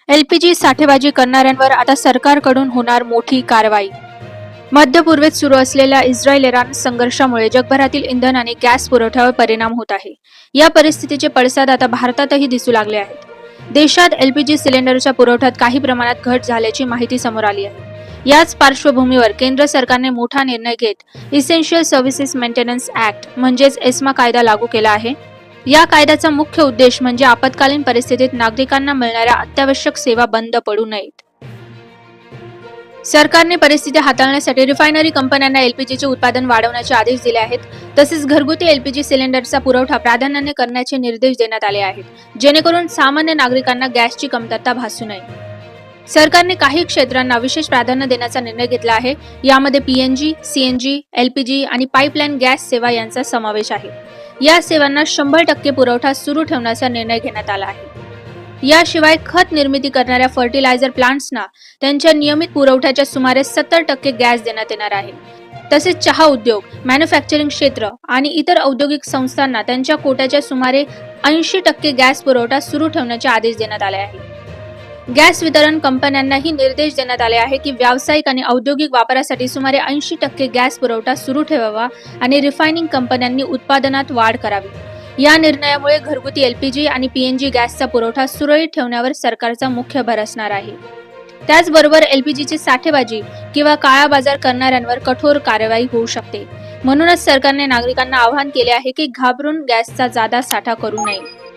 LPG साठेबाजी करणाऱ्यांवर आता सरकारकडून होणार मोठी कारवाई. मध्य पूर्वेत सुरू असलेल्या इस्रायल-इराण संघर्षामुळे जगभरातील इंधन आणि गॅस पुरवठ्यावर परिणाम होत आहे. या परिस्थितीचे पडसाद आता भारतातही दिसू लागले आहेत. देशात एलपीजी सिलेंडरच्या पुरवठ्यात काही प्रमाणात घट झाल्याची माहिती समोर आली आहे. याच पार्श्वभूमीवर केंद्र सरकारने मोठा निर्णय घेत इसेन्शियल सर्व्हिसेस मेंटेनन्स ऍक्ट म्हणजेच एस्मा कायदा लागू केला आहे. या कायद्याचा मुख्य उद्देश म्हणजे आपत्कालीन परिस्थितीत नागरिकांना मिळणाऱ्या अत्यावश्यक सेवा बंद पडू नयेत. सरकारने परिस्थिती हाताळण्यासाठी रिफायनरी कंपन्यांना एलपीजीचे उत्पादन वाढवण्याचे आदेश दिले आहेत. तसेच घरगुती एलपीजी सिलेंडरचा पुरवठा प्राधान्याने करण्याचे निर्देश देण्यात आले आहेत, जेणेकरून सामान्य नागरिकांना गॅसची कमतरता भासू नये. सरकारने काही क्षेत्रांना विशेष प्राधान्य देण्याचा निर्णय घेतला आहे. यामध्ये पीएनजी, सीएनजी, एलपीजी आणि पाईपलाईन गॅस सेवा यांचा समावेश आहे. या सेवांना 100% पुरवठा सुरू ठेवण्याचा निर्णय घेण्यात आला आहे. याशिवाय खत निर्मिती करणाऱ्या फर्टिलायझर प्लांट्सना त्यांच्या नियमित पुरवठ्याच्या सुमारे 70% गॅस देण्यात येणार आहे. तसेच चहा उद्योग, मॅन्युफॅक्चरिंग क्षेत्र आणि इतर औद्योगिक संस्थांना त्यांच्या कोट्याच्या सुमारे 80% गॅस पुरवठा सुरू ठेवण्याचे आदेश देण्यात आले आहे. गॅस वितरण कंपन्यांनाही निर्देश देण्यात आले आहे की व्यावसायिक आणि औद्योगिक वापरासाठी सुमारे 80% गॅस पुरवठा सुरू ठेवावा आणि रिफायनिंग कंपन्यांनी उत्पादनात वाढ करावी. या निर्णयामुळे घरगुती एलपीजी आणि पीएनजी गॅसचा पुरवठा सुरळीत ठेवण्यावर सरकारचा मुख्य भर असणार आहे. त्याचबरोबर एलपीजीची साठेबाजी किंवा काळा बाजार करणाऱ्यांवर कठोर कारवाई होऊ शकते. म्हणूनच सरकारने नागरिकांना आवाहन केले आहे की घाबरून गॅसचा जादा साठा करू नये.